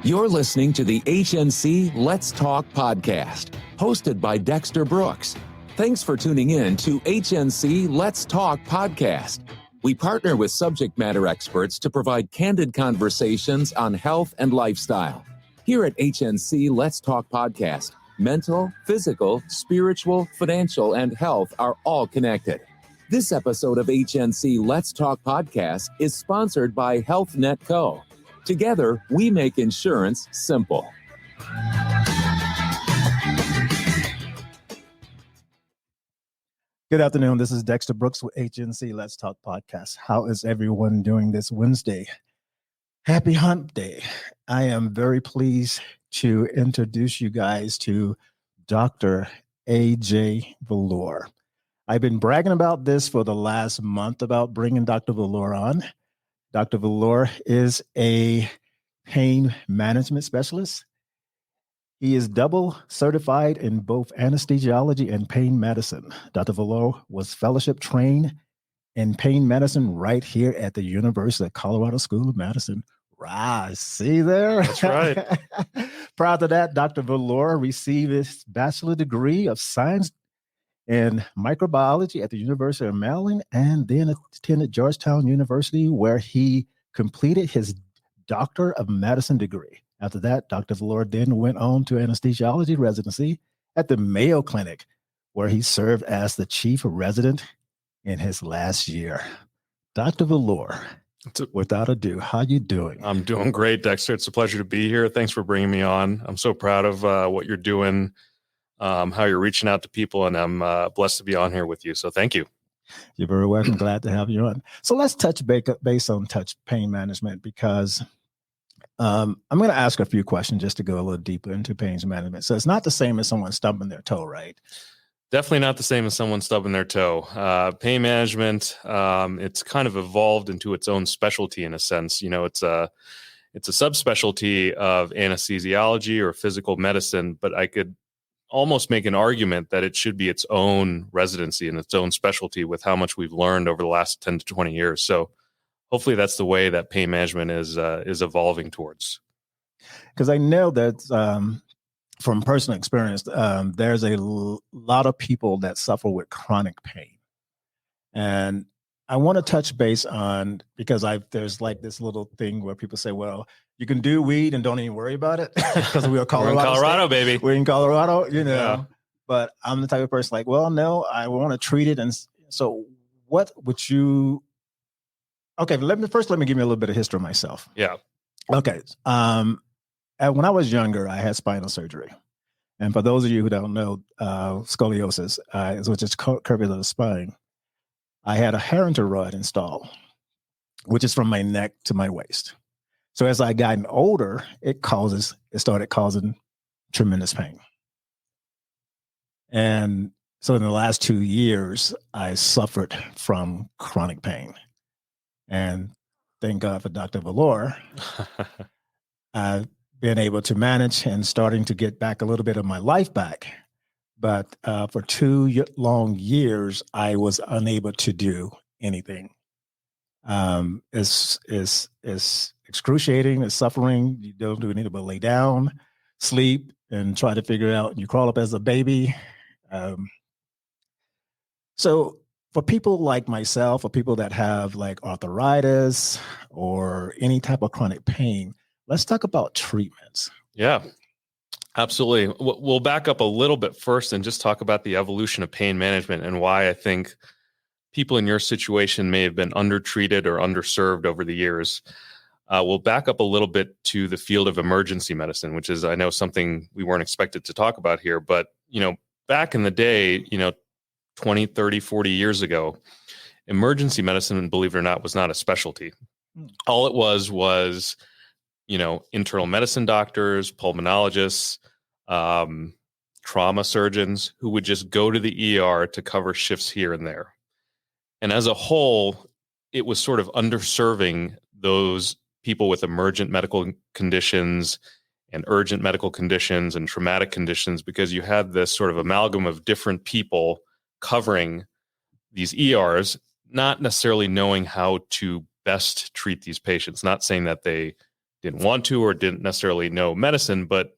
You're listening to the HNC Let's Talk podcast, hosted by Dexter Brooks. Thanks for tuning in to HNC Let's Talk podcast. We partner with subject matter experts to provide candid conversations on health and lifestyle. Here at HNC Let's Talk podcast, mental, physical, spiritual, financial, and health are all connected. This episode of HNC Let's Talk podcast is sponsored by HealthNet Co. Together, we make insurance simple. Good afternoon. This is Dexter Brooks with HNC Let's Talk podcast. How is everyone doing this Wednesday? Happy Hump Day. I am very pleased to introduce you guys to Dr. Ajay Vellore. I've been bragging about this for the last month about bringing Dr. Vallore on. Dr. Vallore is a pain management specialist. He is double certified in both anesthesiology and pain medicine. Dr. Vallore was fellowship trained in pain medicine right here at the University of Colorado School of Medicine. Right, see there? That's right. Prior to that, Dr. Vallore received his bachelor degree of science in microbiology at the University of Maryland, and then attended Georgetown University, where he completed his Doctor of Medicine degree. After that, Dr. Vallore then went on to anesthesiology residency at the Mayo Clinic, where he served as the chief resident in his last year. Dr. Vallore, without ado, how you doing? I'm doing great, Dexter. It's a pleasure to be here. Thanks for bringing me on. I'm so proud of what you're doing, how you're reaching out to people, and I'm blessed to be on here with you. So thank you. You're very welcome. Glad to have you on. So let's touch base on pain management, because I'm going to ask a few questions just to go a little deeper into pain management. So it's not the same as someone stubbing their toe, right? Definitely not the same as someone stubbing their toe. Pain management, it's kind of evolved into its own specialty in a sense. You know, it's a subspecialty of anesthesiology or physical medicine, but I could almost make an argument that it should be its own residency and its own specialty with how much we've learned over the last 10 to 20 years. So hopefully that's the way that pain management is evolving towards. Because I know that from personal experience, there's a lot of people that suffer with chronic pain. And I want to touch base on, because there's like this little thing where people say, well, you can do weed and don't even worry about it because we're Colorado. We're in Colorado, baby. We're in Colorado, you know. Yeah. But I'm the type of person like, well, no, I want to treat it. And so what would you... Okay, let me give you a little bit of history of myself. Yeah. Okay. When I was younger, I had spinal surgery. And for those of you who don't know, scoliosis, which is curvature of the spine, I had a Harrington rod installed, which is from my neck to my waist. So as I gotten older, it started causing tremendous pain. And so in the last 2 years, I suffered from chronic pain. And thank God for Dr. Vallore. I've been able to manage and starting to get back a little bit of my life back. But for 2 long years, I was unable to do anything. It's excruciating, it's suffering. You don't do anything but lay down, sleep, and try to figure out. You crawl up as a baby. So for people like myself, or people that have like arthritis or any type of chronic pain, let's talk about treatments. Yeah, absolutely. We'll back up a little bit first and just talk about the evolution of pain management and why I think people in your situation may have been undertreated or underserved over the years. We'll back up a little bit to the field of emergency medicine, which is, I know, something we weren't expected to talk about here, but, you know, back in the day, 20, 30, 40 years ago, emergency medicine, believe it or not, was not a specialty. All it was, internal medicine doctors, pulmonologists, trauma surgeons who would just go to the ER to cover shifts here and there. And as a whole, it was sort of underserving those people with emergent medical conditions and urgent medical conditions and traumatic conditions, because you had this sort of amalgam of different people covering these ERs, not necessarily knowing how to best treat these patients. Not saying that they didn't want to or didn't necessarily know medicine, but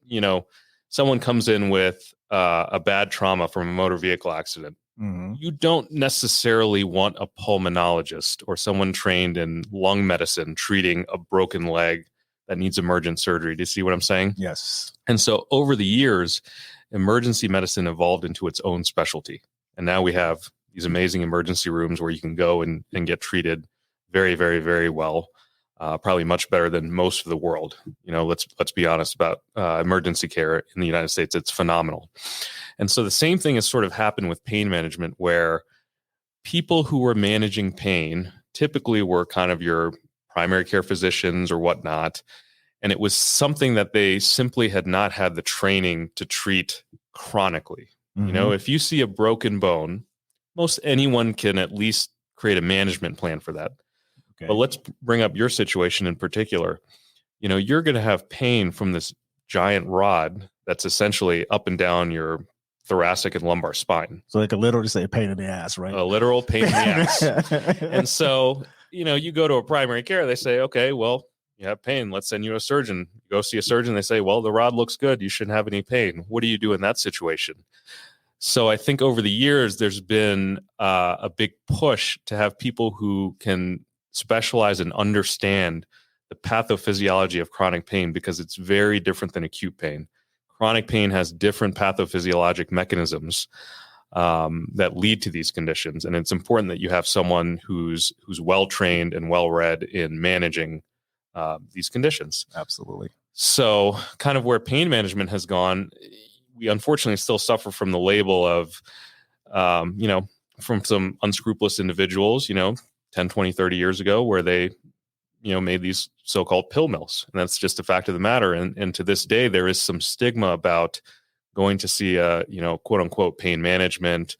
someone comes in with a bad trauma from a motor vehicle accident. Mm-hmm. You don't necessarily want a pulmonologist or someone trained in lung medicine treating a broken leg that needs emergent surgery. Do you see what I'm saying? Yes. And so over the years, emergency medicine evolved into its own specialty. And now we have these amazing emergency rooms where you can go and get treated very, very, very well. Probably much better than most of the world. Let's be honest about emergency care in the United States. It's phenomenal. And so the same thing has sort of happened with pain management, where people who were managing pain typically were kind of your primary care physicians or whatnot. And it was something that they simply had not had the training to treat chronically. Mm-hmm. If you see a broken bone, most anyone can at least create a management plan for that. Okay. But let's bring up your situation in particular. You're going to have pain from this giant rod that's essentially up and down your thoracic and lumbar spine. So they could literally say pain in the ass, right? A literal pain in the ass. And so, you go to a primary care, they say, okay, well, you have pain. Let's send you a surgeon. You go see a surgeon. They say, well, the rod looks good. You shouldn't have any pain. What do you do in that situation? So I think over the years, there's been a big push to have people who can specialize and understand the pathophysiology of chronic pain, because it's very different than acute pain. Chronic pain has different pathophysiologic mechanisms that lead to these conditions. And it's important that you have someone who's well-trained and well-read in managing these conditions. Absolutely. So kind of where pain management has gone, we unfortunately still suffer from the label of, from some unscrupulous individuals, 10, 20, 30 years ago, where they, made these so-called pill mills. And that's just a fact of the matter. And to this day, there is some stigma about going to see a, quote unquote pain management,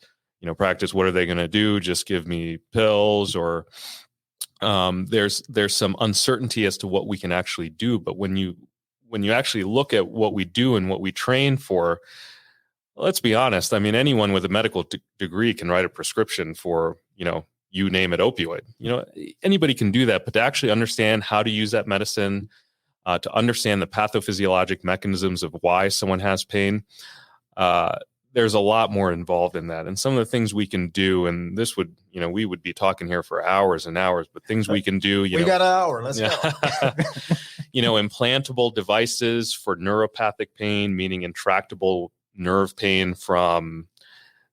practice. What are they going to do? Just give me pills? Or there's some uncertainty as to what we can actually do. But when you actually look at what we do and what we train for, let's be honest. I mean, anyone with a medical degree can write a prescription for, you name it, opioid. Anybody can do that, but to actually understand how to use that medicine, to understand the pathophysiologic mechanisms of why someone has pain, there's a lot more involved in that. And some of the things we can do, and this would, we would be talking here for hours and hours, but things we can do, we got an hour. Let's go. Implantable devices for neuropathic pain, meaning intractable nerve pain from,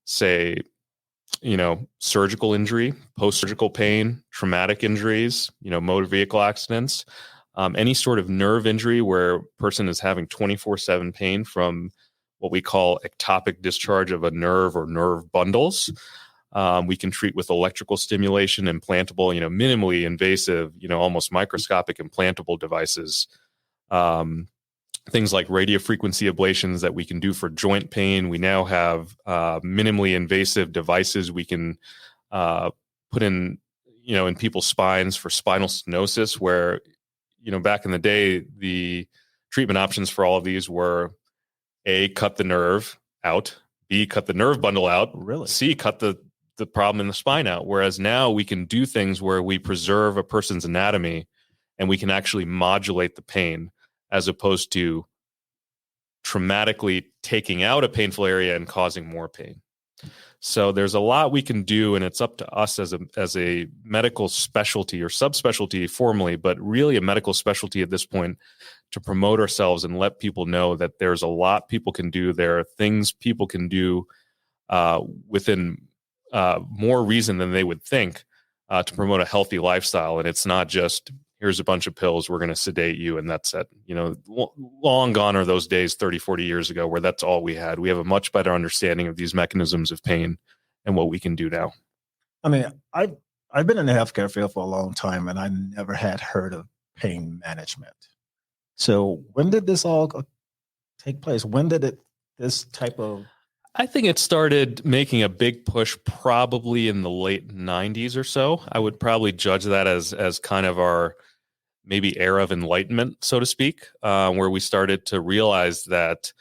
say, surgical injury, post-surgical pain, traumatic injuries, motor vehicle accidents, any sort of nerve injury where a person is having 24/7 pain from what we call ectopic discharge of a nerve or nerve bundles. We can treat with electrical stimulation, implantable, minimally invasive, almost microscopic implantable devices. Things like radiofrequency ablations that we can do for joint pain. We now have minimally invasive devices we can put in, in people's spines for spinal stenosis, where, back in the day, the treatment options for all of these were A, cut the nerve out, B, cut the nerve bundle out, Really? C, cut the problem in the spine out. Whereas now we can do things where we preserve a person's anatomy and we can actually modulate the pain, as opposed to traumatically taking out a painful area and causing more pain. So there's a lot we can do, and it's up to us as a medical specialty or subspecialty formally, but really a medical specialty at this point, to promote ourselves and let people know that there's a lot people can do. There are things people can do within more reason than they would think to promote a healthy lifestyle. And it's not just, here's a bunch of pills, we're going to sedate you, and that's it. Long gone are those days 30, 40 years ago where that's all we had. We have a much better understanding of these mechanisms of pain and what we can do now. I mean, I've been in the healthcare field for a long time, and I never had heard of pain management. So when did this all take place? When did this type of... I think it started making a big push probably in the late 90s or so. I would probably judge that as kind of our maybe era of enlightenment, so to speak, where we started to realize that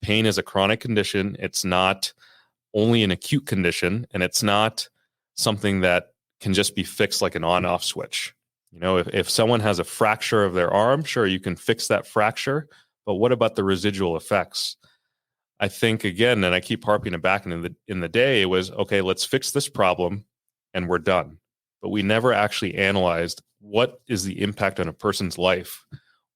pain is a chronic condition. It's not only an acute condition, and it's not something that can just be fixed like an on-off switch. If someone has a fracture of their arm, sure, you can fix that fracture, but what about the residual effects? I think, again, and I keep harping it back in the day, it was, okay, let's fix this problem and we're done. But we never actually analyzed what is the impact on a person's life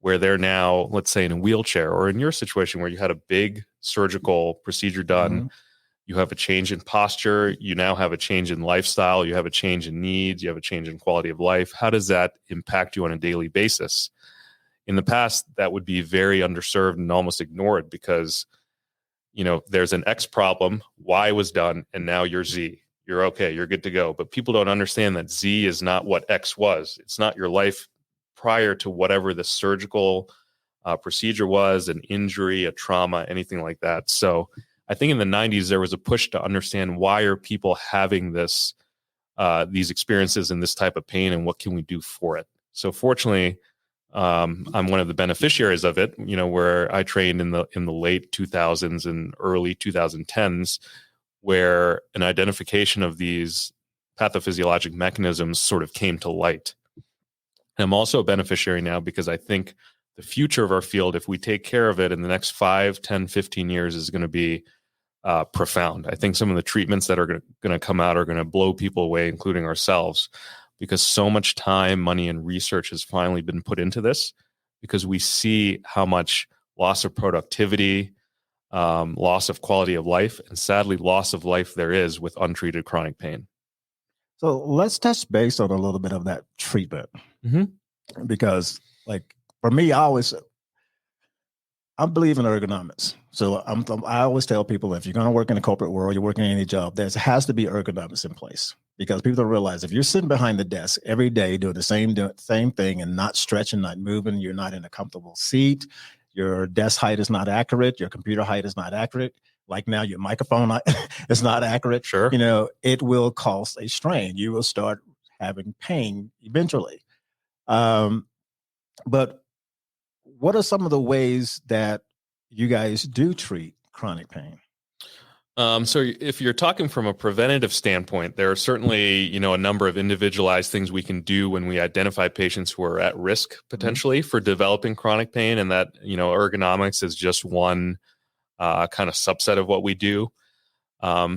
where they're now, let's say, in a wheelchair, or in your situation where you had a big surgical procedure done. Mm-hmm. You have a change in posture. You now have a change in lifestyle. You have a change in needs. You have a change in quality of life. How does that impact you on a daily basis? In the past, that would be very underserved and almost ignored because, there's an X problem, Y was done, and now you're Z. You're okay. You're good to go. But people don't understand that Z is not what X was. It's not your life prior to whatever the surgical procedure was, an injury, a trauma, anything like that. So I think in the 90s, there was a push to understand why are people having these experiences and this type of pain, and what can we do for it? So fortunately, I'm one of the beneficiaries of it, where I trained in the late 2000s and early 2010s, where an identification of these pathophysiologic mechanisms sort of came to light. And I'm also a beneficiary now because I think the future of our field, if we take care of it in the next 5, 10, 15 years, is going to be profound. I think some of the treatments that are going to come out are going to blow people away, including ourselves, because so much time, money, and research has finally been put into this, because we see how much loss of productivity, loss of quality of life, and sadly, loss of life there is with untreated chronic pain. So let's touch base on a little bit of that treatment. Mm-hmm. Because, for me, I believe in ergonomics. So I always tell people, if you're going to work in the corporate world, you're working in any job, there has to be ergonomics in place, because people don't realize if you're sitting behind the desk every day doing the same thing and not stretching, not moving, you're not in a comfortable seat, your desk height is not accurate, your computer height is not accurate. Like now, your microphone is not accurate. Sure. It will cause a strain. You will start having pain eventually. But what are some of the ways that you guys do treat chronic pain? So if you're talking from a preventative standpoint, there are certainly, a number of individualized things we can do when we identify patients who are at risk potentially for developing chronic pain, and that, ergonomics is just one kind of subset of what we do.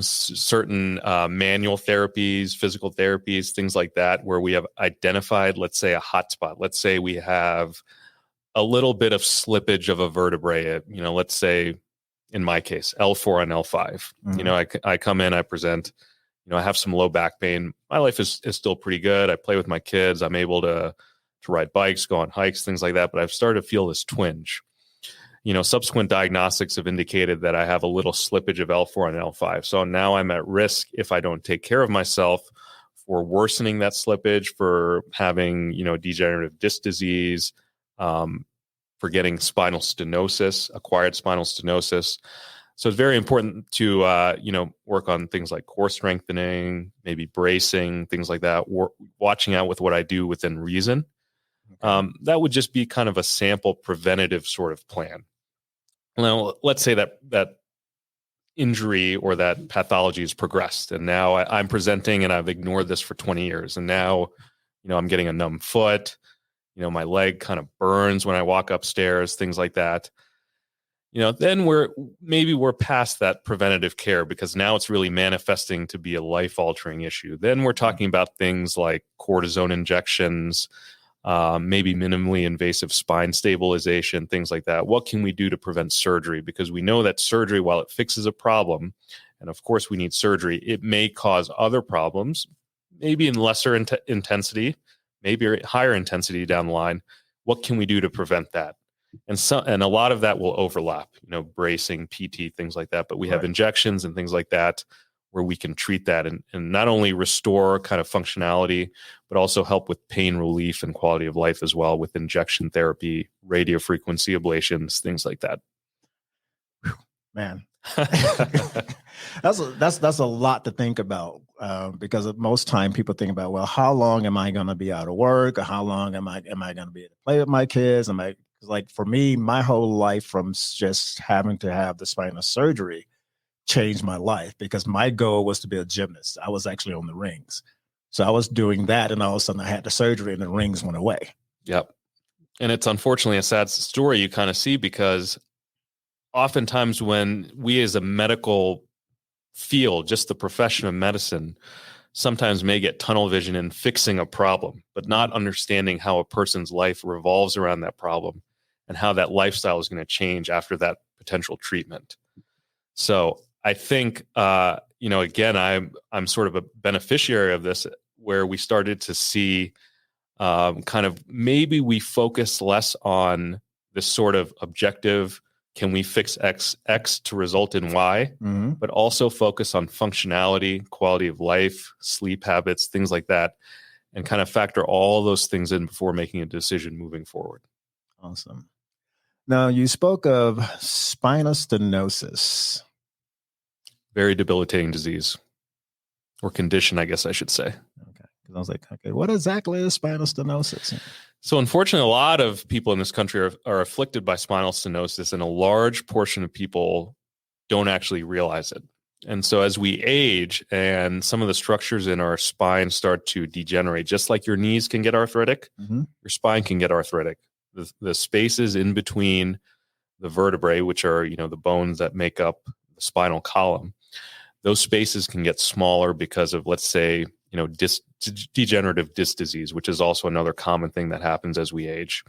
Certain manual therapies, physical therapies, things like that, where we have identified, let's say, a hot spot. Let's say we have a little bit of slippage of a vertebrae, let's say, in my case, L4 and L5. Mm-hmm. I come in, I present, I have some low back pain. My life is still pretty good. I play with my kids. I'm able to ride bikes, go on hikes, things like that. But I've started to feel this twinge. Subsequent diagnostics have indicated that I have a little slippage of L4 and L5. So now I'm at risk, if I don't take care of myself, for worsening that slippage, for having, degenerative disc disease, for getting spinal stenosis, acquired spinal stenosis. So it's very important to, work on things like core strengthening, maybe bracing, things like that, watching out with what I do within reason. Okay. That would just be kind of a sample preventative sort of plan. Now, let's say that injury or that pathology has progressed, and now I'm presenting and I've ignored this for 20 years. And now, I'm getting a numb foot. My leg kind of burns when I walk upstairs, things like that. Then we're past that preventative care, because now it's really manifesting to be a life-altering issue. Then we're talking about things like cortisone injections, maybe minimally invasive spine stabilization, things like that. What can we do to prevent surgery? Because we know that surgery, while it fixes a problem, and of course we need surgery, it may cause other problems, maybe in lesser intensity, maybe higher intensity down the line. What can we do to prevent that? And a lot of that will overlap, bracing, PT, things like that. But we have injections and things like that where we can treat that and not only restore kind of functionality, but also help with pain relief and quality of life as well, with injection therapy, radiofrequency ablations, things like that. Man, that's a lot to think about, because most time people think about, well, how long am I going to be out of work, or how long am I going to be able to play with my kids? Like, for me, my whole life from just having to have the spinal surgery changed my life, because my goal was to be a gymnast. I was actually on the rings. So I was doing that, and all of a sudden I had the surgery, and the rings went away. Yep. And it's unfortunately a sad story you kind of see, because oftentimes when we as a medical field, just the profession of medicine, sometimes may get tunnel vision in fixing a problem, but not understanding how a person's life revolves around that problem and how that lifestyle is going to change after that potential treatment. So I think, again, I'm sort of a beneficiary of this, where we started to see kind of maybe we focus less on this sort of objective, can we fix X to result in Y, but also focus on functionality, quality of life, sleep habits, things like that, and kind of factor all those things in before making a decision moving forward. Awesome. Now, you spoke of spinal stenosis. Very debilitating disease, or condition, I guess I should say. Okay. Because I was like, okay, what exactly is spinal stenosis? So unfortunately, a lot of people in this country are afflicted by spinal stenosis, and a large portion of people don't actually realize it. And so as we age and some of the structures in our spine start to degenerate, just like your knees can get arthritic, your spine can get arthritic. The spaces in between the vertebrae, which are, the bones that make up the spinal column, those spaces can get smaller because of, let's say, degenerative disc disease, which is also another common thing that happens as we age.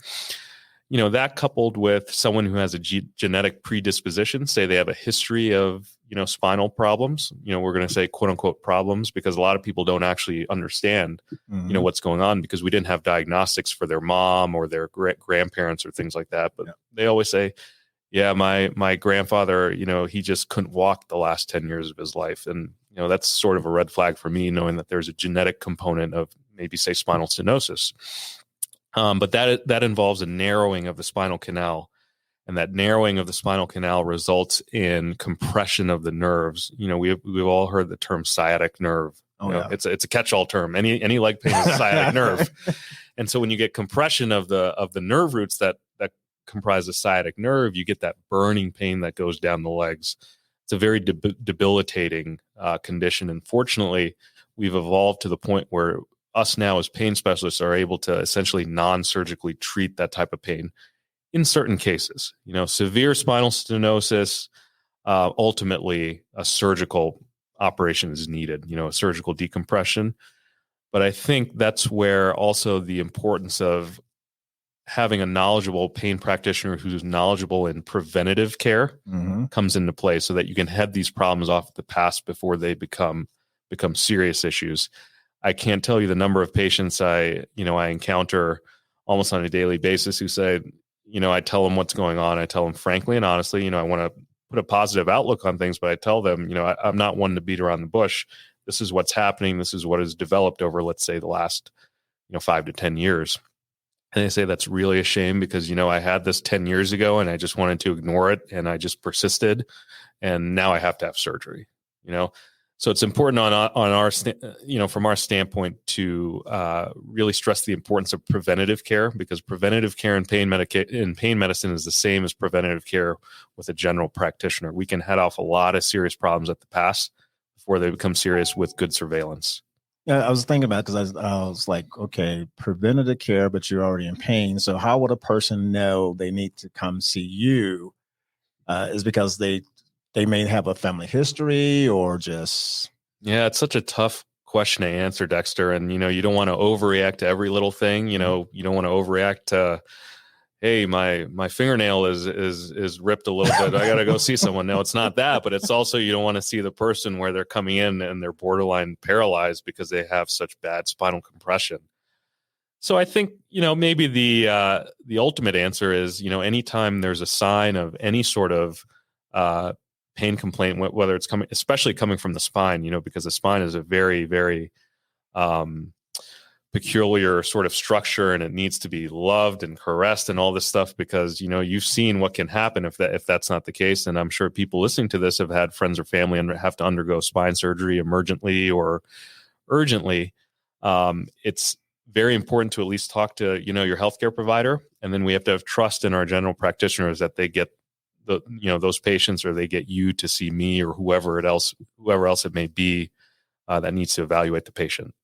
That coupled with someone who has a genetic predisposition, say they have a history of, spinal problems, we're going to say quote unquote problems, because a lot of people don't actually understand, what's going on, because we didn't have diagnostics for their mom or their grandparents or things like that. But they always say, yeah, my grandfather, he just couldn't walk the last 10 years of his life. And, that's sort of a red flag for me, knowing that there's a genetic component of maybe, say, spinal stenosis. But that involves a narrowing of the spinal canal. And that narrowing of the spinal canal results in compression of the nerves. We've all heard the term sciatic nerve. It's a catch-all term. Any leg pain is a sciatic nerve. And so when you get compression of the nerve roots that comprise the sciatic nerve, you get that burning pain that goes down the legs. It's a very debilitating condition. And fortunately, we've evolved to the point where us now as pain specialists are able to essentially non-surgically treat that type of pain in certain cases. Severe spinal stenosis, ultimately a surgical operation is needed, a surgical decompression. But I think that's where also the importance of having a knowledgeable pain practitioner who's knowledgeable in preventative care comes into play, so that you can head these problems off the past before they become serious issues. I can't tell you the number of patients I encounter almost on a daily basis who say, I tell them what's going on. I tell them frankly and honestly, I want to put a positive outlook on things, but I tell them, I'm not one to beat around the bush. This is what's happening. This is what has developed over, let's say, the last, 5 to 10 years. And they say that's really a shame, because, I had this 10 years ago and I just wanted to ignore it, and I just persisted, and now I have to have surgery, So it's important on our, from our standpoint to really stress the importance of preventative care, because preventative care in pain medicine is the same as preventative care with a general practitioner. We can head off a lot of serious problems at the pass before they become serious with good surveillance. Yeah, I was thinking about, because I was like, okay, preventative care, but you're already in pain. So how would a person know they need to come see you? Is because they may have a family history, or just... Yeah, it's such a tough question to answer, Dexter. And, you don't want to overreact to every little thing. You don't want to overreact to, hey, my fingernail is ripped a little bit, I got to go see someone. No, it's not that, but it's also, you don't want to see the person where they're coming in and they're borderline paralyzed because they have such bad spinal compression. So I think, maybe the ultimate answer is, anytime there's a sign of any sort of pain complaint, whether it's especially coming from the spine, because the spine is a very, very peculiar sort of structure, and it needs to be loved and caressed and all this stuff, because, you've seen what can happen if that's not the case. And I'm sure people listening to this have had friends or family and have to undergo spine surgery emergently or urgently. It's very important to at least talk to, your healthcare provider. And then we have to have trust in our general practitioners that they get those patients, or they get you to see me or whoever else it may be that needs to evaluate the patient.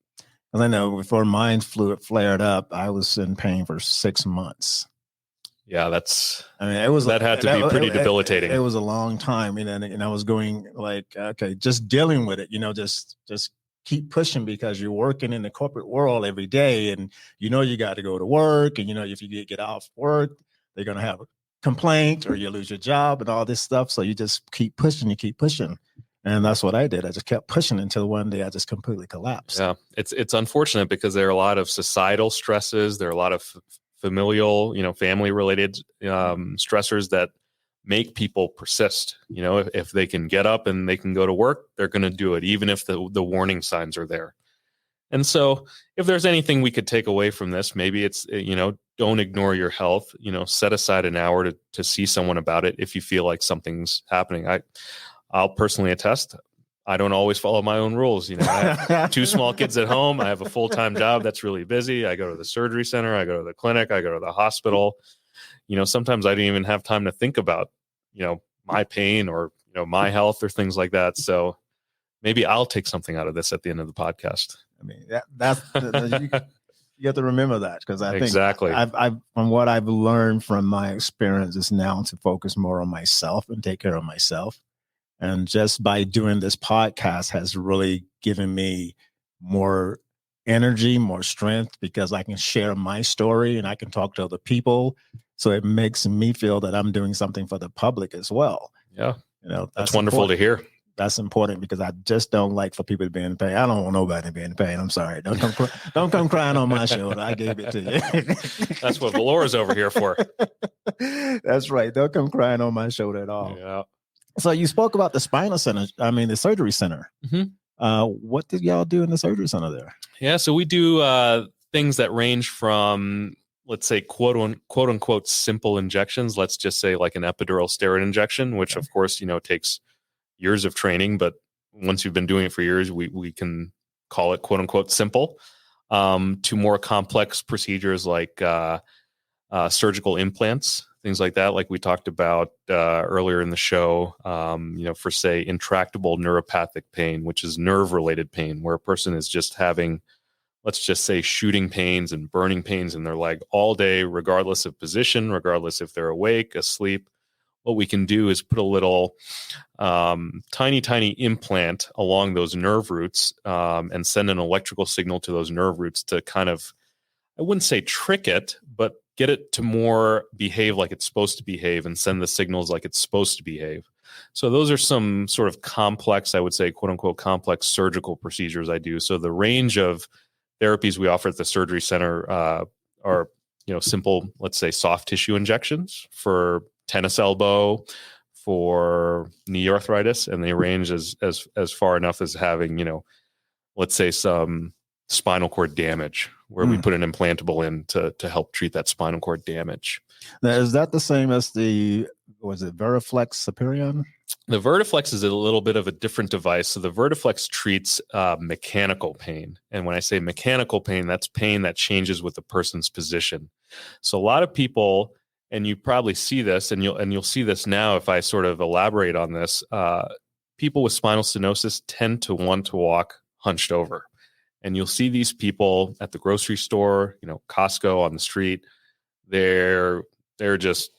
And I know before mind fluid flared up, I was in pain for 6 months. Yeah, that had to be pretty debilitating. It was a long time, and I was going like, okay, just dealing with it, just keep pushing, because you're working in the corporate world every day, and you got to go to work, and if you get off work, they're gonna have a complaint or you lose your job and all this stuff. So you just keep pushing, and that's what I did. I just kept pushing until one day I just completely collapsed. Yeah, it's unfortunate because there are a lot of societal stresses. There are a lot of familial, family related stressors that make people persist. If they can get up and they can go to work, they're going to do it, even if the warning signs are there. And so if there's anything we could take away from this, maybe it's, don't ignore your health, set aside an hour to see someone about it. If you feel like something's happening, I'll personally attest, I don't always follow my own rules. I have 2 small kids at home. I have a full-time job that's really busy. I go to the surgery center. I go to the clinic. I go to the hospital. Sometimes I don't even have time to think about, my pain or, my health or things like that. So maybe I'll take something out of this at the end of the podcast. I mean, that's you have to remember that, because I think exactly. I've from what I've learned from my experiences now to focus more on myself and take care of myself. And just by doing this podcast has really given me more energy, more strength, because I can share my story and I can talk to other people. So it makes me feel that I'm doing something for the public as well. Yeah. That's wonderful to hear. That's important, because I just don't like for people to be in pain. I don't want nobody to be in pain. I'm sorry. Don't come crying on my shoulder. I gave it to you. That's what Vallore is over here for. That's right. Don't come crying on my shoulder at all. Yeah. So you spoke about the the surgery center. Mm-hmm. What did y'all do in the surgery center there? Yeah, so we do things that range from, let's say, quote unquote, simple injections. Let's just say like an epidural steroid injection, which of course, takes years of training. But once you've been doing it for years, we can call it quote unquote simple, to more complex procedures like surgical implants, things like that, like we talked about earlier in the show, for, say, intractable neuropathic pain, which is nerve-related pain, where a person is just having, let's just say, shooting pains and burning pains in their leg all day, regardless of position, regardless if they're awake, asleep. What we can do is put a little tiny implant along those nerve roots and send an electrical signal to those nerve roots to kind of, I wouldn't say trick it, but get it to more behave like it's supposed to behave and send the signals like it's supposed to behave. So those are some sort of complex, I would say, quote unquote, complex surgical procedures I do. So the range of therapies we offer at the surgery center are, simple, let's say, soft tissue injections for tennis elbow, for knee arthritis, and they range as far enough as having, let's say, some spinal cord damage, where we put an implantable in to help treat that spinal cord damage. Now, is that the same as was it Vertiflex Superion? The Vertiflex is a little bit of a different device. So the Vertiflex treats mechanical pain. And when I say mechanical pain, that's pain that changes with the person's position. So a lot of people, and you probably see this, and you'll see this now if I sort of elaborate on this, people with spinal stenosis tend to want to walk hunched over. And you'll see these people at the grocery store, Costco, on the street. They're just,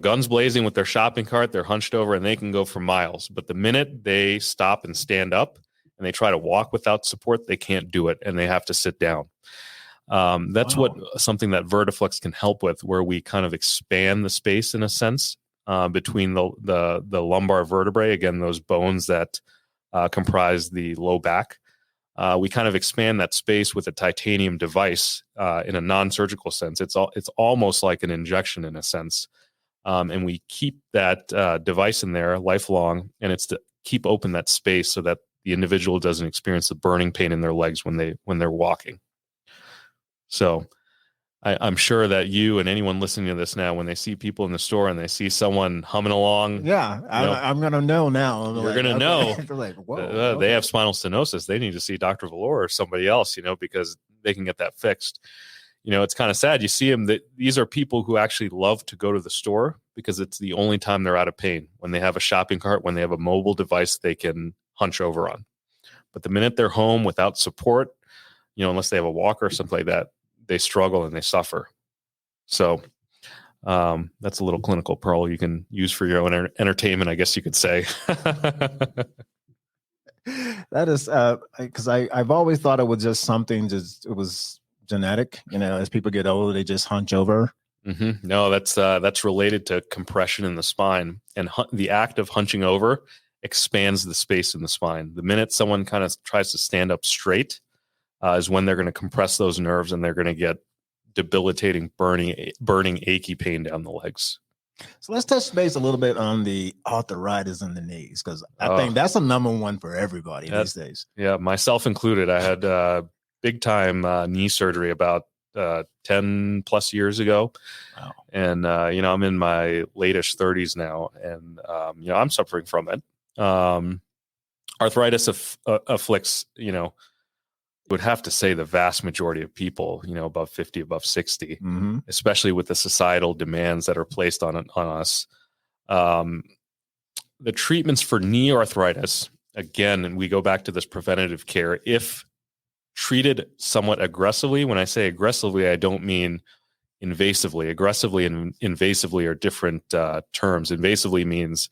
guns blazing with their shopping cart. They're hunched over and they can go for miles. But the minute they stop and stand up and they try to walk without support, they can't do it and they have to sit down. That's something that Vertiflex can help with, where we kind of expand the space in a sense between the lumbar vertebrae, again, those bones that comprise the low back. We kind of expand that space with a titanium device in a non-surgical sense. It's almost like an injection in a sense. And we keep that device in there lifelong, and it's to keep open that space so that the individual doesn't experience the burning pain in their legs when they're walking. So I'm sure that you and anyone listening to this now, when they see people in the store and they see someone humming along, I'm going to know now. You're going to know like, whoa, they have spinal stenosis. They need to see Dr. Vallore or somebody else, because they can get that fixed. It's kind of sad. You see them, that these are people who actually love to go to the store because it's the only time they're out of pain, when they have a shopping cart, when they have a mobile device they can hunch over on. But the minute they're home without support, unless they have a walker or something like that, they struggle and they suffer. So that's a little clinical pearl you can use for your own entertainment, I guess you could say. That is because I've always thought it was just something, it was genetic. As people get older, they just hunch over. Mm-hmm. No, that's related to compression in the spine, and the act of hunching over expands the space in the spine. The minute someone kind of tries to stand up straight is when they're going to compress those nerves, and they're going to get debilitating, burning, achy pain down the legs. So let's touch base a little bit on the arthritis in the knees, because I think that's a number one for everybody these days. Yeah, myself included. I had big time knee surgery about 10 plus years ago. Wow. And, I'm in my late-ish 30s now, and, I'm suffering from it. Arthritis afflicts, would have to say the vast majority of people, above 50, above 60, mm-hmm. especially with the societal demands that are placed on us. The treatments for knee arthritis, again, and we go back to this preventative care, if treated somewhat aggressively. When I say aggressively, I don't mean invasively. Aggressively and invasively are different terms. Invasively means,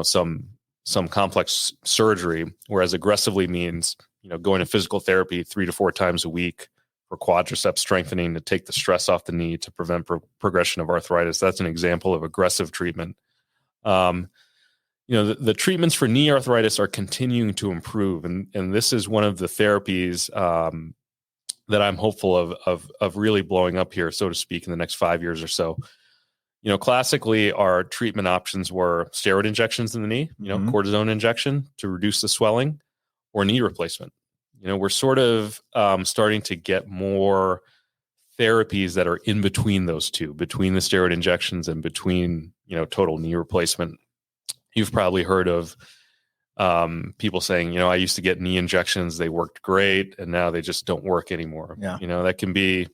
some complex surgery, whereas aggressively means, going to physical therapy 3 to 4 times a week for quadricep strengthening to take the stress off the knee to prevent progression of arthritis. That's an example of aggressive treatment. The treatments for knee arthritis are continuing to improve. And this is one of the therapies that I'm hopeful of really blowing up here, so to speak, in the next 5 years or so. Classically, our treatment options were steroid injections in the knee, mm-hmm. cortisone injection to reduce the swelling, or knee replacement. We're sort of starting to get more therapies that are in between those two, between the steroid injections and between, total knee replacement. You've probably heard of people saying, I used to get knee injections, they worked great, and now they just don't work anymore. Yeah. That can be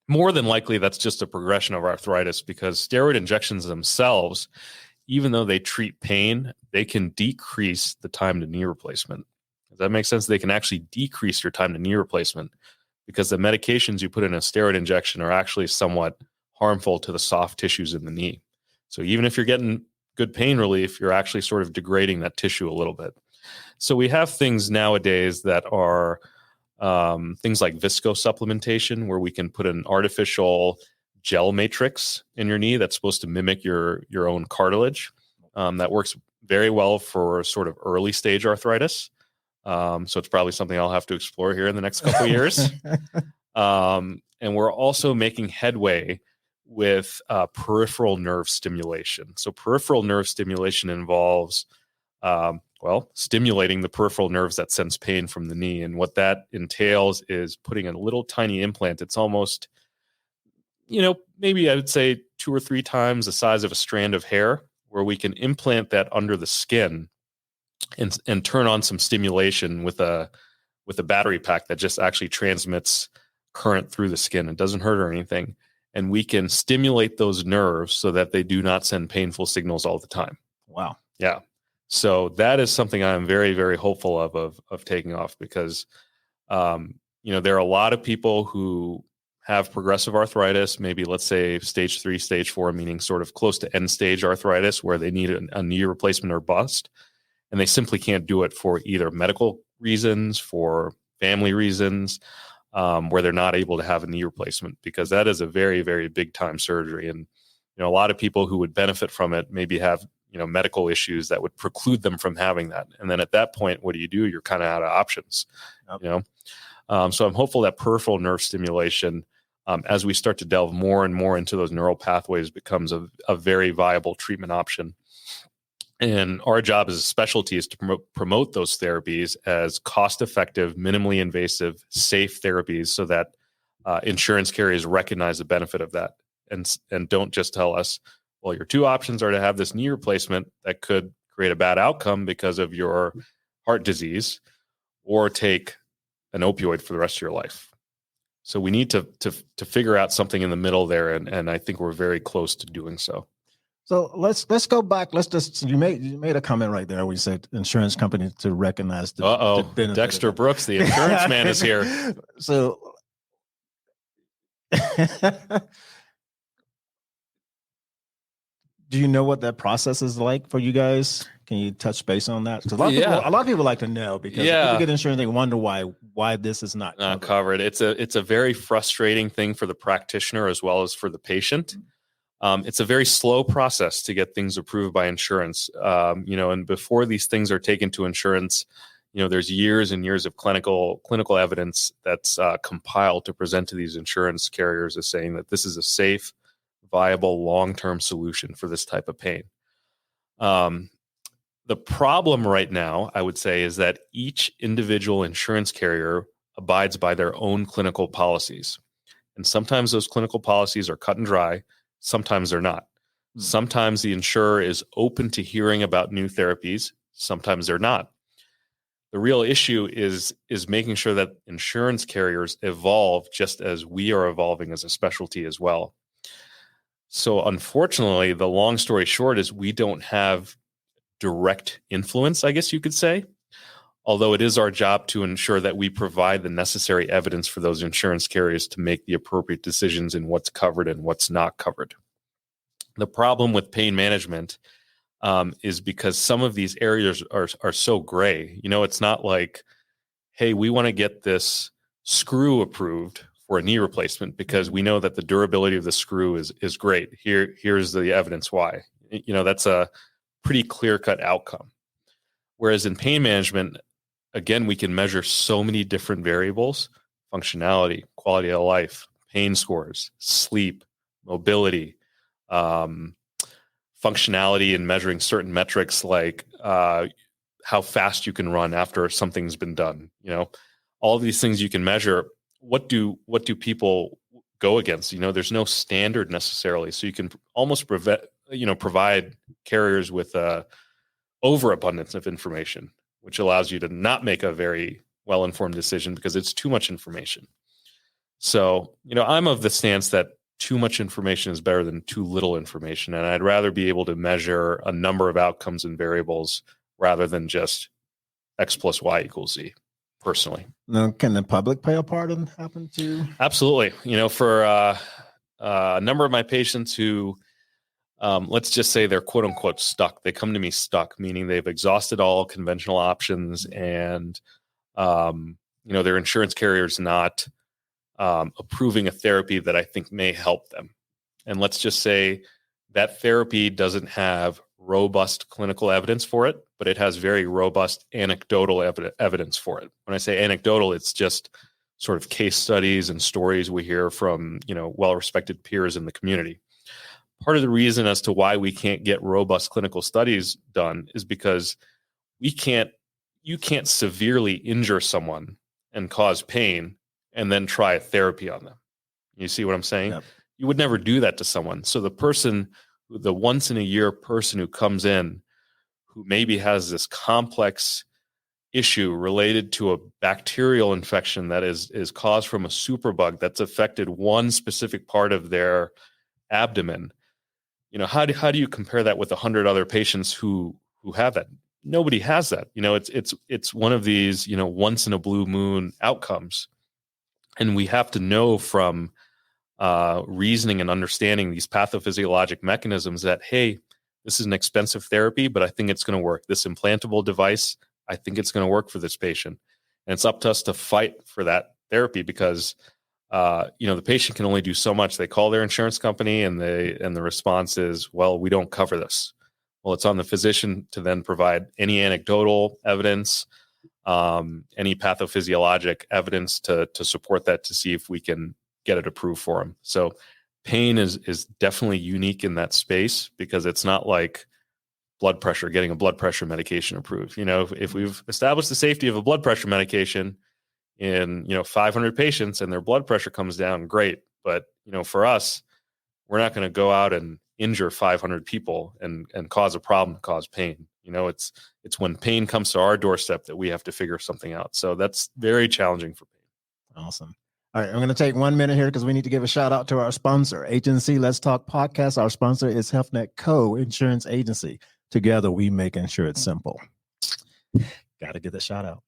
more than likely, that's just a progression of arthritis, because steroid injections themselves, even though they treat pain, they can decrease the time to knee replacement. Does that make sense? They can actually decrease your time to knee replacement, because the medications you put in a steroid injection are actually somewhat harmful to the soft tissues in the knee. So even if you're getting good pain relief, you're actually sort of degrading that tissue a little bit. So we have things nowadays that are things like viscosupplementation, where we can put an artificial gel matrix in your knee that's supposed to mimic your own cartilage. That works very well for sort of early stage arthritis. So it's probably something I'll have to explore here in the next couple of years. And we're also making headway with peripheral nerve stimulation. So peripheral nerve stimulation involves, stimulating the peripheral nerves that sense pain from the knee. And what that entails is putting a little tiny implant. It's almost, maybe I would say 2 or 3 times the size of a strand of hair, where we can implant that under the skin and turn on some stimulation with a battery pack that just actually transmits current through the skin. It doesn't hurt or anything. And we can stimulate those nerves so that they do not send painful signals all the time. Wow. Yeah. So that is something I'm very, very hopeful of taking off, because, there are a lot of people who have progressive arthritis, maybe let's say stage 3, stage 4, meaning sort of close to end stage arthritis, where they need a knee replacement or bust. And they simply can't do it for either medical reasons, for family reasons, where they're not able to have a knee replacement, because that is a very, very big time surgery. And, a lot of people who would benefit from it maybe have, medical issues that would preclude them from having that. And then at that point, what do? You're kind of out of options, Yep. So I'm hopeful that peripheral nerve stimulation, as we start to delve more and more into those neural pathways, becomes a very viable treatment option. And our job as a specialty is to promote those therapies as cost-effective, minimally invasive, safe therapies, so that insurance carriers recognize the benefit of that, and don't just tell us, well, your 2 options are to have this knee replacement that could create a bad outcome because of your heart disease, or take an opioid for the rest of your life. So we need to figure out something in the middle there, and I think we're very close to doing so. So let's go back. Let's just you made a comment right there where you said insurance company to recognize the benefit. Dexter Brooks, the insurance man, is here. So do you know what that process is like for you guys? Can you touch base on that? Because a lot of people like to know, because if people get insurance, they wonder why this is not covered. It's a very frustrating thing for the practitioner as well as for the patient. It's a very slow process to get things approved by insurance. And before these things are taken to insurance, there's years and years of clinical evidence that's compiled to present to these insurance carriers as saying that this is a safe, viable, long-term solution for this type of pain. The problem right now, I would say, is that each individual insurance carrier abides by their own clinical policies. And sometimes those clinical policies are cut and dry. Sometimes they're not. Sometimes the insurer is open to hearing about new therapies. Sometimes they're not. The real issue is making sure that insurance carriers evolve just as we are evolving as a specialty as well. So unfortunately, the long story short is we don't have direct influence, I guess you could say, although it is our job to ensure that we provide the necessary evidence for those insurance carriers to make the appropriate decisions in what's covered and what's not covered. The problem with pain management is because some of these areas are so gray. It's not like, hey, we want to get this screw approved for a knee replacement because we know that the durability of the screw is great. Here's the evidence why. That's a pretty clear-cut outcome. Whereas in pain management, again, we can measure so many different variables: functionality, quality of life, pain scores, sleep, mobility, functionality in measuring certain metrics like how fast you can run after something's been done. All of these things you can measure. What do people go against? There's no standard necessarily, so you can almost provide carriers with overabundance of information, which allows you to not make a very well-informed decision because it's too much information. So, I'm of the stance that too much information is better than too little information. And I'd rather be able to measure a number of outcomes and variables rather than just X plus Y equals Z, personally. Now, can the public play a part in happen to? Absolutely. For a number of my patients who, let's just say they're quote unquote stuck. They come to me stuck, meaning they've exhausted all conventional options and, their insurance carrier's not approving a therapy that I think may help them. And let's just say that therapy doesn't have robust clinical evidence for it, but it has very robust anecdotal evidence for it. When I say anecdotal, it's just sort of case studies and stories we hear from, well-respected peers in the community. Part of the reason as to why we can't get robust clinical studies done is because you can't severely injure someone and cause pain and then try a therapy on them. You see what I'm saying? Yep. You would never do that to someone. So the once in a year person who comes in who maybe has this complex issue related to a bacterial infection that is caused from a superbug that's affected one specific part of their abdomen. How do you compare that with 100 other patients who have that? Nobody has that. It's one of these, once in a blue moon outcomes. And we have to know from reasoning and understanding these pathophysiologic mechanisms that, hey, this is an expensive therapy, but I think it's going to work. This implantable device, I think it's going to work for this patient. And it's up to us to fight for that therapy because, the patient can only do so much. They call their insurance company and the response is, well, we don't cover this. Well, it's on the physician to then provide any anecdotal evidence, any pathophysiologic evidence to support that, to see if we can get it approved for them. So pain is definitely unique in that space because it's not like blood pressure, getting a blood pressure medication approved. If we've established the safety of a blood pressure medication in 500 patients and their blood pressure comes down, great. But for us, we're not going to go out and injure 500 people and cause a problem, cause pain. It's when pain comes to our doorstep that we have to figure something out. So that's very challenging for pain. Awesome. All right, I'm going to take 1 minute here because we need to give a shout out to our sponsor, Agency Let's Talk Podcast. Our sponsor is HealthNet Co. Insurance Agency. Together, we make insurance simple. Got to get the shout out.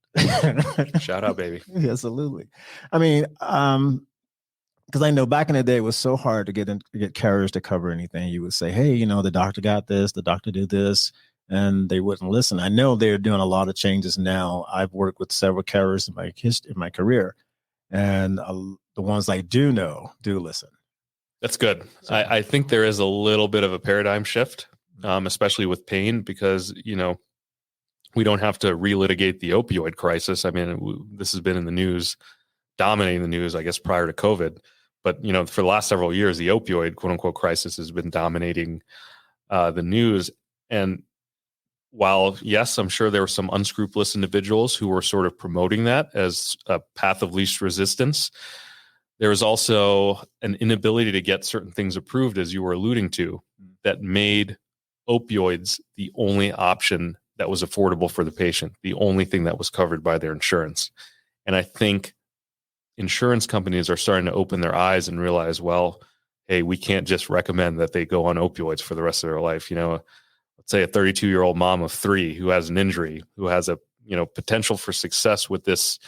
Shout out, baby. Yeah, absolutely. I mean, because I know back in the day, it was so hard to get carriers to cover anything. You would say, hey, you know, the doctor got this, the doctor did this, and they wouldn't listen. I know they're doing a lot of changes now. I've worked with several carriers in my career. And the ones I do know do listen. That's good. So, I think there is a little bit of a paradigm shift, especially with pain, because, you know, we don't have to relitigate the opioid crisis. I mean, this has been in the news, dominating the news, I guess, prior to COVID. But, you know, for the last several years, the opioid, quote unquote, crisis has been dominating the news. And while, yes, I'm sure there were some unscrupulous individuals who were sort of promoting that as a path of least resistance, there was also an inability to get certain things approved, as you were alluding to, that made opioids the only option that was affordable for the patient, the only thing that was covered by their insurance. And I think insurance companies are starting to open their eyes and realize, well, hey, we can't just recommend that they go on opioids for the rest of their life. You know, let's say a 32-year-old mom of 3 who has an injury, who has a, you know, potential for success with this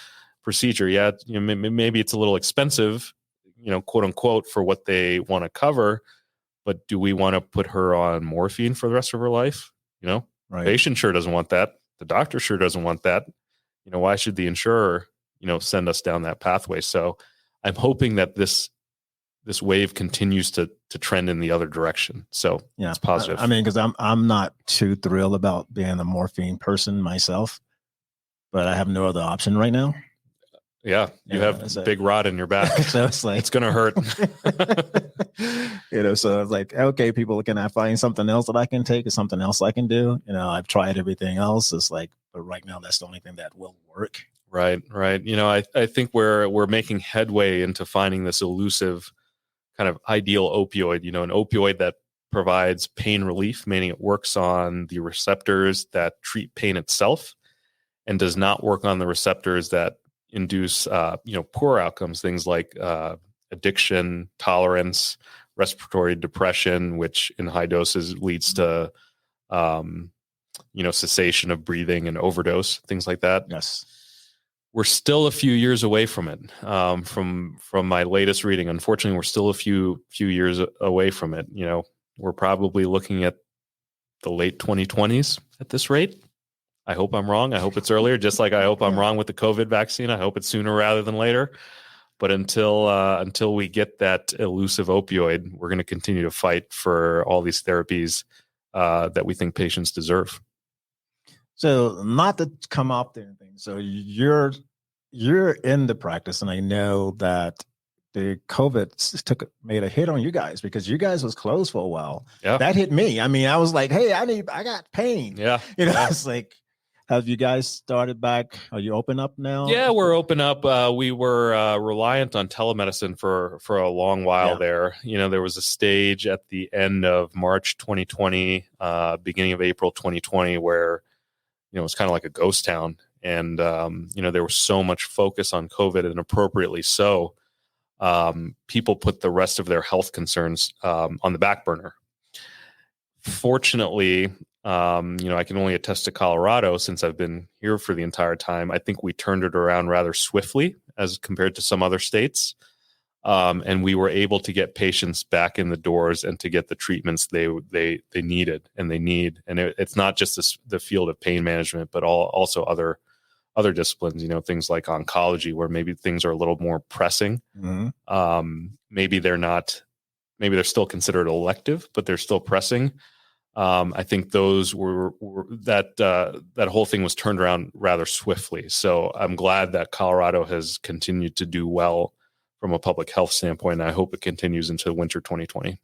procedure. Yeah, you know, maybe it's a little expensive, you know, quote unquote, for what they want to cover, but do we want to put her on morphine for the rest of her life? You know, right. The patient sure doesn't want that. The doctor sure doesn't want that. You know, why should the insurer, you know, send us down that pathway? So I'm hoping that this wave continues to trend in the other direction. So yeah, it's positive. I mean, because I'm not too thrilled about being a morphine person myself, but I have no other option right now. Yeah, you have a big rod in your back. So it's like, it's going to hurt. You know, so it's like, okay, people, can I find something else that I can take or something else I can do? You know, I've tried everything else. It's like, but right now that's the only thing that will work. Right. You know, I think we're making headway into finding this elusive kind of ideal opioid, you know, an opioid that provides pain relief, meaning it works on the receptors that treat pain itself and does not work on the receptors that induce, you know, poor outcomes, things like addiction, tolerance, respiratory depression, which in high doses leads to, you know, cessation of breathing and overdose, things like that. Yes. We're still a few years away from it. From my latest reading, unfortunately, we're still a few years away from it. You know, we're probably looking at the late 2020s at this rate. I hope I'm wrong. I hope it's earlier, just like I hope I'm wrong with the COVID vaccine. I hope it's sooner rather than later. But until we get that elusive opioid, we're going to continue to fight for all these therapies that we think patients deserve. So not to come off there and things. So you're in the practice, and I know that the COVID made a hit on you guys because you guys was closed for a while. Yeah. That hit me. I mean, I was like, hey, I got pain. Yeah. You know, it's like, have you guys started back? Are you open up now? Yeah, we're open up. We were reliant on telemedicine for a long while there. You know, there was a stage at the end of March 2020, beginning of April 2020, where, you know, it was kind of like a ghost town. And, you know, there was so much focus on COVID, and appropriately so. People put the rest of their health concerns on the back burner. Fortunately, you know, I can only attest to Colorado since I've been here for the entire time. I think we turned it around rather swiftly as compared to some other states. And we were able to get patients back in the doors and to get the treatments they needed and they need. And it's not just the field of pain management, but also other disciplines, you know, things like oncology, where maybe things are a little more pressing. Mm-hmm. Maybe they're still considered elective, but they're still pressing. I think those were that whole thing was turned around rather swiftly. So I'm glad that Colorado has continued to do well from a public health standpoint. And I hope it continues into winter 2020.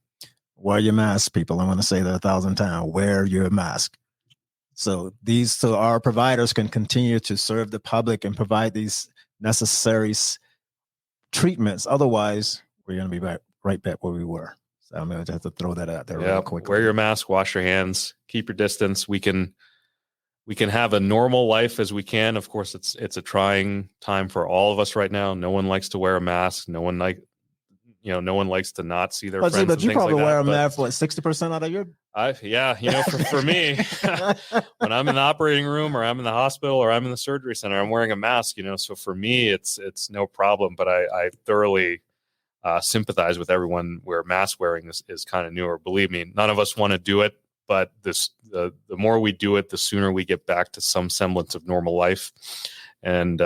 Wear your mask, people. I want to say that 1,000 times. Wear your mask. So our providers can continue to serve the public and provide these necessary treatments. Otherwise, we're going to be right back where we were. So I'm going to have to throw that out there real quick. Wear your mask, wash your hands, keep your distance. We can we can have a normal life as we can. Of course, it's a trying time for all of us right now. No one likes to wear a mask. No one likes to not see their friends. But you probably like wear a mask for 60% out of your. For me, when I'm in the operating room or I'm in the hospital or I'm in the surgery center, I'm wearing a mask. So for me, it's no problem. But I thoroughly sympathize with everyone where mask wearing is kind of newer. Believe me, none of us want to do it. But the more we do it, the sooner we get back to some semblance of normal life, and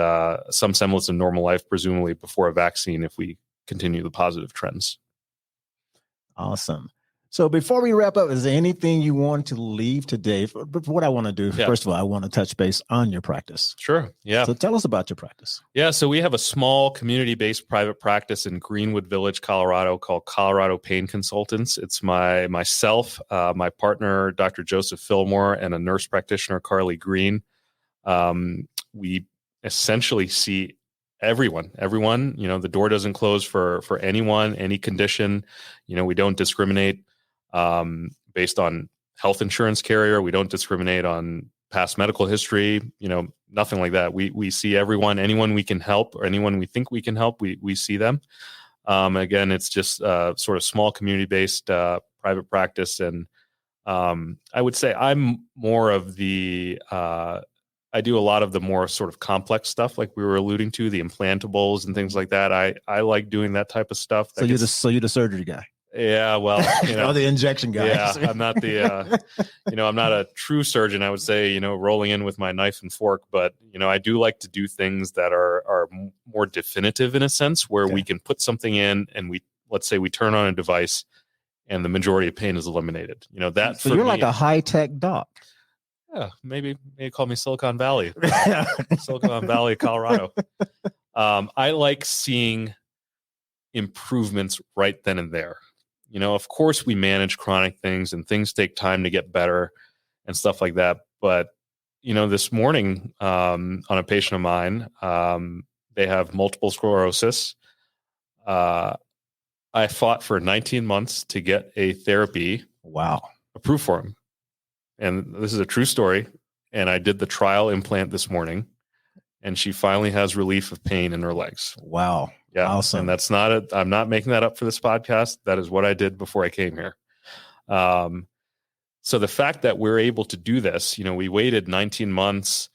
some semblance of normal life, presumably before a vaccine, if we continue the positive trends. Awesome. So before we wrap up, is there anything you want to leave today? What I want to do, first of all, I want to touch base on your practice. Sure. Yeah. So tell us about your practice. Yeah. So we have a small community-based private practice in Greenwood Village, Colorado, called Colorado Pain Consultants. It's myself, my partner, Dr. Joseph Fillmore, and a nurse practitioner, Carly Green. We essentially see everyone, the door doesn't close for anyone, any condition. We don't discriminate based on health insurance carrier. We don't discriminate on past medical history, nothing like that. We see everyone, anyone we can help or anyone we think we can help, we see them. Again, it's just sort of small community-based private practice. And I would say I'm more of I do a lot of the more sort of complex stuff, like we were alluding to, the implantables and things like that. I like doing that type of stuff. So you're the surgery guy. Yeah, well, or the injection guy. Yeah, I'm not I'm not a true surgeon. I would say, rolling in with my knife and fork, but I do like to do things that are more definitive in a sense, where we can put something in and let's say we turn on a device and the majority of pain is eliminated. That. So you're like a high-tech doc. Yeah, maybe call me Silicon Valley, Silicon Valley, Colorado. I like seeing improvements right then and there. Of course, we manage chronic things and things take time to get better and stuff like that. But, this morning on a patient of mine, they have multiple sclerosis. I fought for 19 months to get a therapy approved for him. And this is a true story. And I did the trial implant this morning, and she finally has relief of pain in her legs. Wow. Yeah. Awesome. And I'm not making that up for this podcast. That is what I did before I came here. So the fact that we're able to do this, we waited 19 months.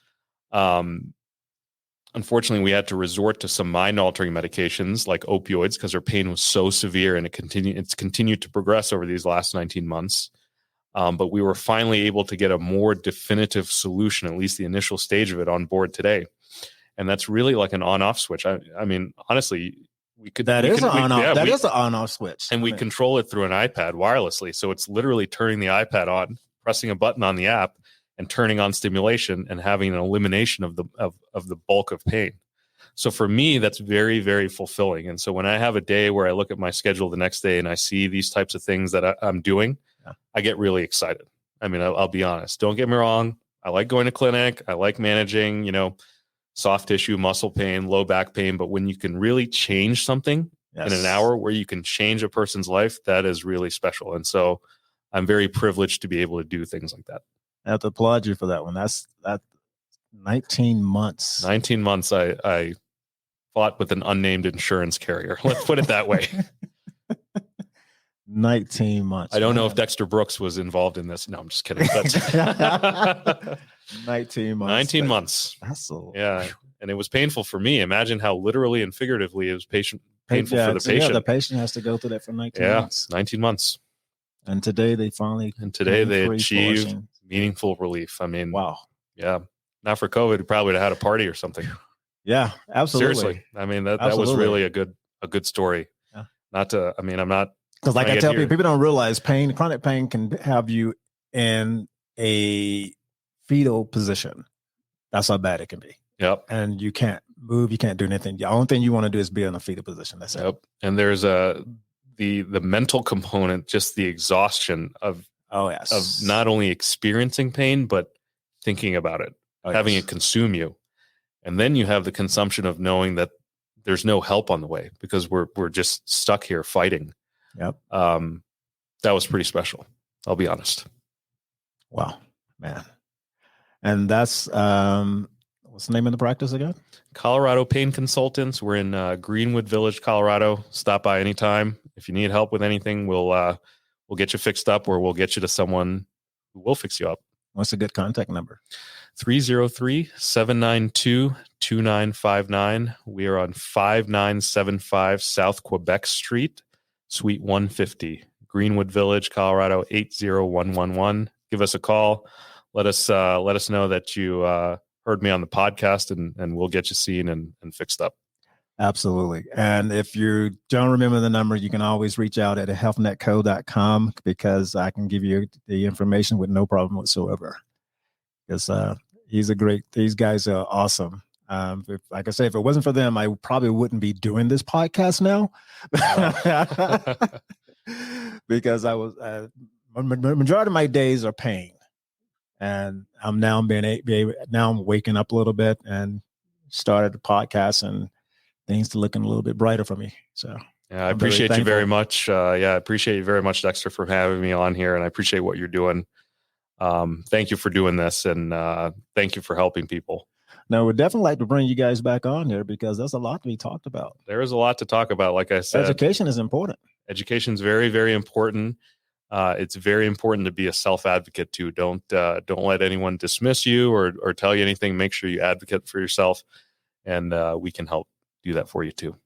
Unfortunately, we had to resort to some mind-altering medications like opioids because her pain was so severe, and it's continued to progress over these last 19 months. But we were finally able to get a more definitive solution, at least the initial stage of it, on board today. And that's really like an on-off switch. I mean, honestly, we could. That is an on-off switch. And we control it through an iPad wirelessly. So it's literally turning the iPad on, pressing a button on the app, and turning on stimulation and having an elimination of the bulk of pain. So for me, that's very, very fulfilling. And so when I have a day where I look at my schedule the next day and I see these types of things that I'm doing, I get really excited. I mean, I'll be honest. Don't get me wrong. I like going to clinic. I like managing, soft tissue, muscle pain, low back pain. But when you can really change something in an hour, where you can change a person's life, that is really special. And so I'm very privileged to be able to do things like that. I have to applaud you for that one. That's 19 months. 19 months. I fought with an unnamed insurance carrier. Let's put it that way. 19 months. I don't know if Dexter Brooks was involved in this. No, I'm just kidding. 19 months. 19 months. That's yeah. And it was painful for me. Imagine how literally and figuratively it was painful for the patient. Yeah, the patient has to go through that for 19 months. 19 months. And today they achieved meaningful relief. I mean, wow. Yeah. Not for COVID, we probably would have had a party or something. Yeah, absolutely. Seriously. I mean, that was really a good story. Yeah. I'm not. Because like I tell people don't realize chronic pain can have you in a fetal position. That's how bad it can be. Yep. And you can't move. You can't do anything. The only thing you want to do is be in a fetal position. That's it. And there's the mental component, just the exhaustion of not only experiencing pain, but thinking about it, having it consume you. And then you have the consumption of knowing that there's no help on the way because we're just stuck here fighting. Yep. That was pretty special. I'll be honest. Wow, man. And that's what's the name of the practice again? Colorado Pain Consultants. We're in Greenwood Village, Colorado. Stop by anytime. If you need help with anything, we'll get you fixed up, or we'll get you to someone who will fix you up. What's a good contact number? 303-792-2959. We are on 5975 South Quebec Street, Suite 150, Greenwood Village, Colorado 80111. Give us a call. Let us know that you heard me on the podcast, and we'll get you seen and fixed up. Absolutely. And if you don't remember the number, you can always reach out at healthnetco.com, because I can give you the information with no problem whatsoever. Because these guys are awesome. Like I say, if it wasn't for them, I probably wouldn't be doing this podcast now. Because I was, majority of my days are pain. And I'm now I'm waking up a little bit and started the podcast, and things are looking a little bit brighter for me. So yeah, I appreciate you very much. I appreciate you very much, Dexter, for having me on here, and I appreciate what you're doing. Thank you for doing this, and thank you for helping people. Now, we'd definitely like to bring you guys back on here, because there's a lot to be talked about. There is a lot to talk about. Like I said, education is important. Education is very, very important. It's very important to be a self-advocate too. Don't let anyone dismiss you or tell you anything. Make sure you advocate for yourself, and we can help do that for you too.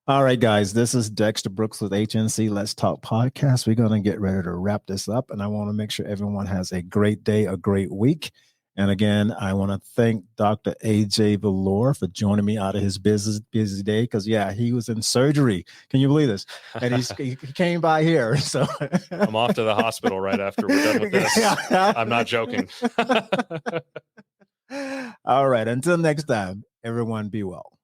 All right, guys, this is Dexter Brooks with HNC Let's Talk Podcast. We're going to get ready to wrap this up, and I want to make sure everyone has a great day, a great week. And again, I want to thank Dr. Ajay Vellore for joining me out of his busy day, because he was in surgery. Can you believe this? And he came by here. So I'm off to the hospital right after we're done with this. I'm not joking. All right. Until next time, everyone be well.